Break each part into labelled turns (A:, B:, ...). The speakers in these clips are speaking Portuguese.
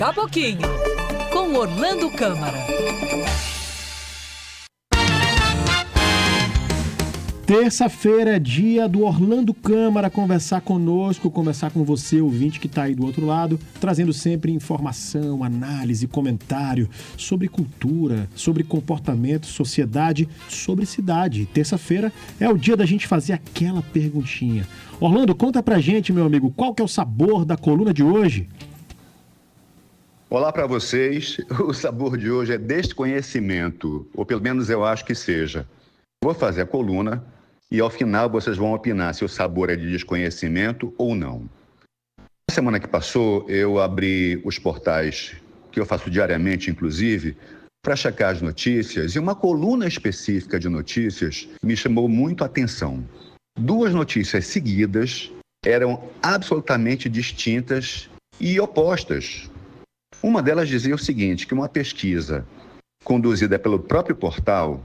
A: a pouquinho, com Orlando Câmara.
B: Terça-feira é dia do Orlando Câmara conversar conosco, conversar com você, ouvinte que está aí do outro lado, trazendo sempre informação, análise, comentário sobre cultura, sobre comportamento, sociedade, sobre cidade. Terça-feira é o dia da gente fazer aquela perguntinha. Orlando, conta pra gente, meu amigo, qual que é o sabor da coluna de hoje?
C: Olá para vocês. O sabor de hoje é desconhecimento, ou pelo menos eu acho que seja. Vou fazer a coluna e ao final vocês vão opinar se o sabor é de desconhecimento ou não. Na semana que passou, eu abri os portais que eu faço diariamente, inclusive, para checar as notícias, e uma coluna específica de notícias me chamou muito a atenção. Duas notícias seguidas eram absolutamente distintas e opostas. Uma delas dizia o seguinte, que uma pesquisa conduzida pelo próprio portal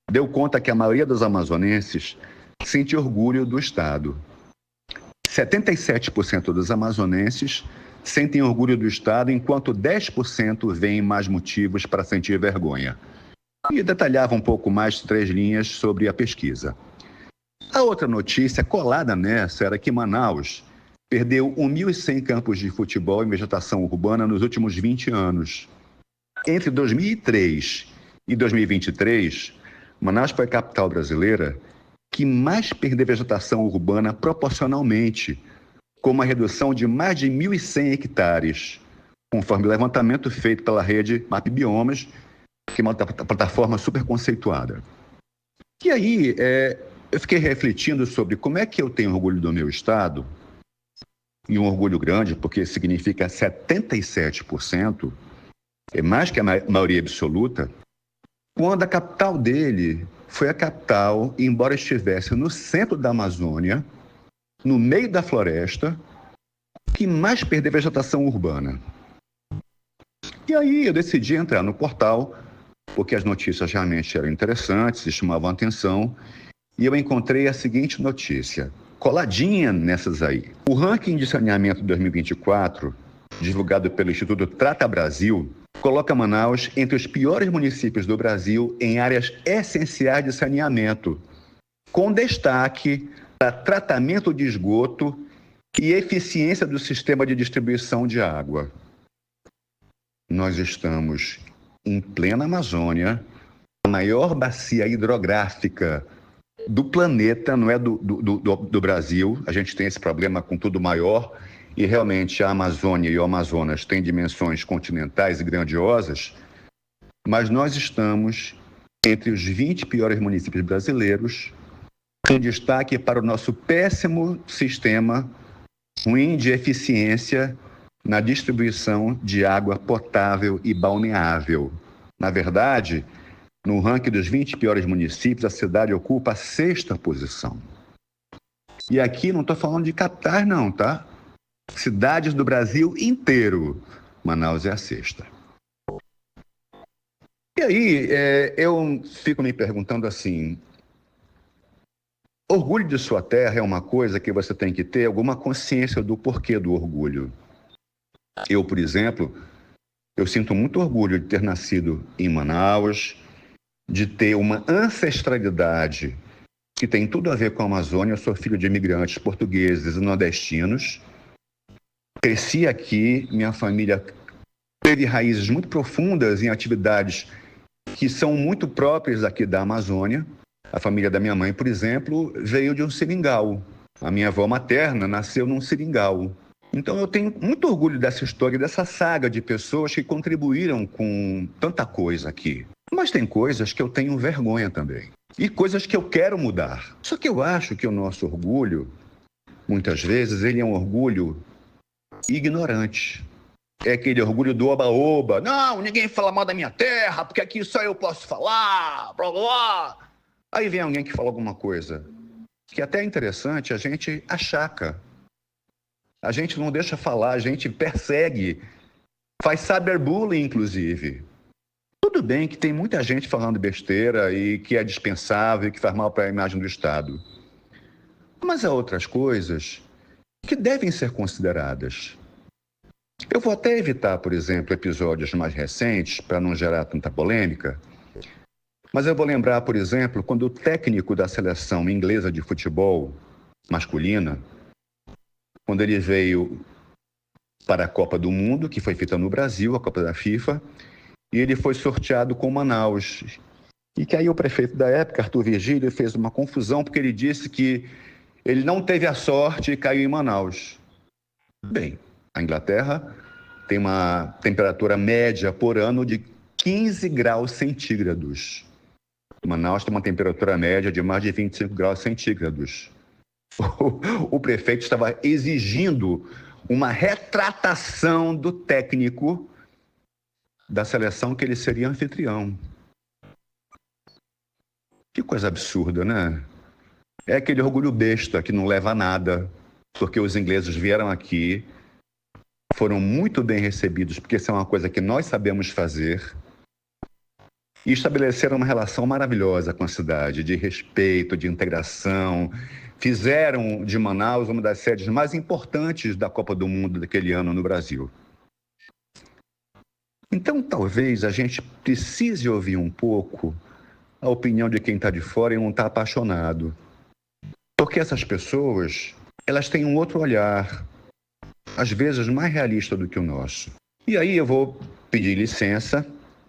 C: deu conta que a maioria dos amazonenses sente orgulho do Estado. 77% dos amazonenses sentem orgulho do Estado, enquanto 10% veem mais motivos para sentir vergonha. E detalhava um pouco mais 3 linhas sobre a pesquisa. A outra notícia colada nessa era que Manaus perdeu 1.100 campos de futebol em vegetação urbana nos últimos 20 anos. Entre 2003 e 2023, Manaus foi a capital brasileira que mais perdeu vegetação urbana proporcionalmente, com uma redução de mais de 1.100 hectares, conforme o levantamento feito pela rede MapBiomas, que é uma plataforma super conceituada. E aí, eu fiquei refletindo sobre como é que eu tenho orgulho do meu estado, e um orgulho grande, porque significa 77%, é mais que a maioria absoluta, quando a capital dele foi a capital, embora estivesse no centro da Amazônia, no meio da floresta, que mais perdeu vegetação urbana. E aí eu decidi entrar no portal, porque as notícias realmente eram interessantes e chamavam a atenção, e eu encontrei a seguinte notícia, coladinha nessas aí. O ranking de saneamento 2024, divulgado pelo Instituto Trata Brasil, coloca Manaus entre os piores municípios do Brasil em áreas essenciais de saneamento, com destaque para tratamento de esgoto e eficiência do sistema de distribuição de água. Nós estamos em plena Amazônia, a maior bacia hidrográfica do planeta, não é do Brasil. A gente tem esse problema com tudo maior, e realmente a Amazônia e o Amazonas têm dimensões continentais e grandiosas, mas nós estamos entre os 20 piores municípios brasileiros, com destaque para o nosso péssimo sistema ruim de eficiência na distribuição de água potável e balneável. Na verdade, no ranking dos 20 piores municípios, a cidade ocupa a 6ª posição. E aqui não estou falando de capitais não, tá? Cidades do Brasil inteiro, Manaus é a 6ª. E aí, eu fico me perguntando assim, orgulho de sua terra é uma coisa que você tem que ter alguma consciência do porquê do orgulho. Eu, por exemplo, eu sinto muito orgulho de ter nascido em Manaus, de ter uma ancestralidade que tem tudo a ver com a Amazônia. Eu sou filho de imigrantes portugueses e nordestinos. Cresci aqui, minha família teve raízes muito profundas em atividades que são muito próprias aqui da Amazônia. A família da minha mãe, por exemplo, veio de um seringal. A minha avó materna nasceu num seringal. Então eu tenho muito orgulho dessa história, dessa saga de pessoas que contribuíram com tanta coisa aqui. Mas tem coisas que eu tenho vergonha também. E coisas que eu quero mudar. Só que eu acho que o nosso orgulho, muitas vezes, ele é um orgulho ignorante. É aquele orgulho do oba-oba. Não, ninguém fala mal da minha terra, porque aqui só eu posso falar, blá, blá, blá. Aí vem alguém que fala alguma coisa que até é interessante, a gente achaca. A gente não deixa falar, a gente persegue, faz cyberbullying, inclusive. Tudo bem que tem muita gente falando besteira e que é dispensável e que faz mal para a imagem do Estado. Mas há outras coisas que devem ser consideradas. Eu vou até evitar, por exemplo, episódios mais recentes, para não gerar tanta polêmica, mas eu vou lembrar, por exemplo, quando o técnico da seleção inglesa de futebol masculina, quando ele veio para a Copa do Mundo, que foi feita no Brasil, a Copa da FIFA, e ele foi sorteado com Manaus. E que aí o prefeito da época, Arthur Virgílio, fez uma confusão, porque ele disse que ele não teve a sorte e caiu em Manaus. Bem, a Inglaterra tem uma temperatura média por ano de 15 graus centígrados. Manaus tem uma temperatura média de mais de 25 graus centígrados. O prefeito estava exigindo uma retratação do técnico da seleção que ele seria anfitrião. Que coisa absurda, né? É aquele orgulho besta que não leva a nada, porque os ingleses vieram aqui, foram muito bem recebidos, porque isso é uma coisa que nós sabemos fazer, e estabeleceram uma relação maravilhosa com a cidade, de respeito, de integração. Fizeram de Manaus uma das sedes mais importantes da Copa do Mundo daquele ano no Brasil. Então, talvez a gente precise ouvir um pouco a opinião de quem está de fora e não está apaixonado. Porque essas pessoas, elas têm um outro olhar, às vezes mais realista do que o nosso. E aí eu vou pedir licença,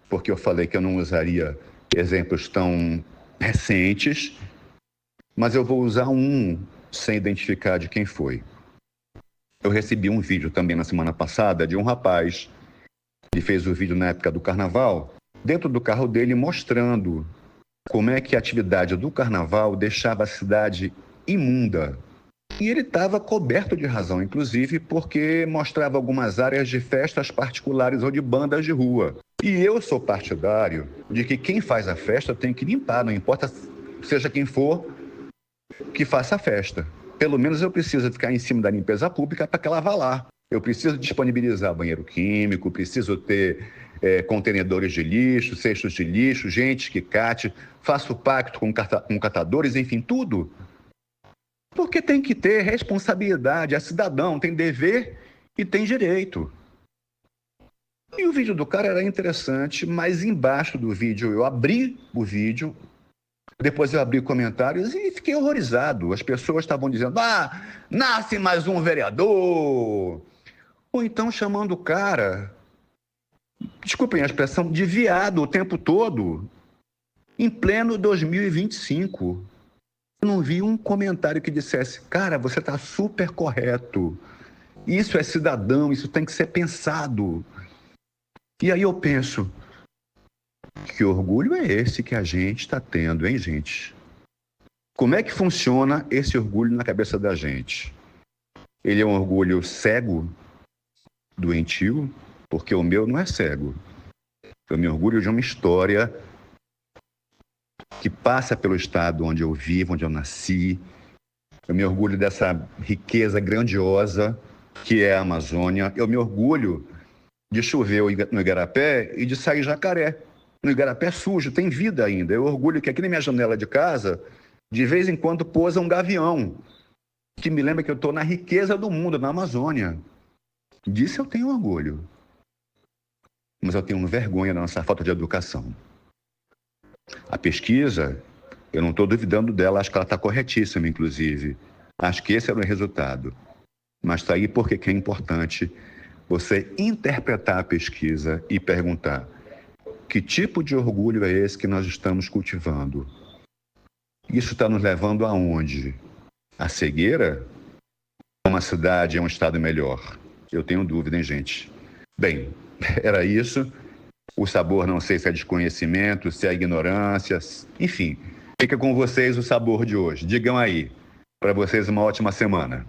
C: porque eu falei que eu não usaria exemplos tão recentes, mas eu vou usar um sem identificar de quem foi. Eu recebi um vídeo também na semana passada de um rapaz, ele fez o vídeo na época do carnaval, dentro do carro dele mostrando como é que a atividade do carnaval deixava a cidade imunda. E ele estava coberto de razão, inclusive, porque mostrava algumas áreas de festas particulares ou de bandas de rua. E eu sou partidário de que quem faz a festa tem que limpar, não importa seja quem for que faça a festa. Pelo menos eu preciso ficar em cima da limpeza pública para que ela vá lá. Eu preciso disponibilizar banheiro químico, preciso ter contenedores de lixo, cestos de lixo, gente que cate, faço pacto com catadores, enfim, tudo. Porque tem que ter responsabilidade, é cidadão, tem dever e tem direito. E o vídeo do cara era interessante, mas embaixo do vídeo eu abri o vídeo, depois eu abri comentários e fiquei horrorizado. As pessoas estavam dizendo, nasce mais um vereador. Ou então chamando o cara, desculpem a expressão, de viado o tempo todo, em pleno 2025. Eu não vi um comentário que dissesse, cara, você está super correto. Isso é cidadão, isso tem que ser pensado. E aí eu penso, que orgulho é esse que a gente está tendo, hein, gente? Como é que funciona esse orgulho na cabeça da gente? Ele é um orgulho cego, doentio, porque o meu não é cego. Eu me orgulho de uma história que passa pelo estado onde eu vivo, onde eu nasci. Eu me orgulho dessa riqueza grandiosa que é a Amazônia. Eu me orgulho de chover no Igarapé e de sair jacaré. No Igarapé sujo, tem vida ainda. Eu orgulho que aqui na minha janela de casa, de vez em quando pousa um gavião, que me lembra que eu estou na riqueza do mundo, na Amazônia. Disso eu tenho orgulho. Mas eu tenho vergonha da nossa falta de educação. A pesquisa, eu não estou duvidando dela, acho que ela está corretíssima, inclusive. Acho que esse era o resultado. Mas está aí porque que é importante você interpretar a pesquisa e perguntar que tipo de orgulho é esse que nós estamos cultivando? Isso está nos levando aonde? A cegueira? Uma cidade é um estado melhor? Eu tenho dúvida, hein, gente? Bem, era isso. O sabor não sei se é desconhecimento, se é ignorância, enfim. Fica com vocês o sabor de hoje. Digam aí. Para vocês uma ótima semana.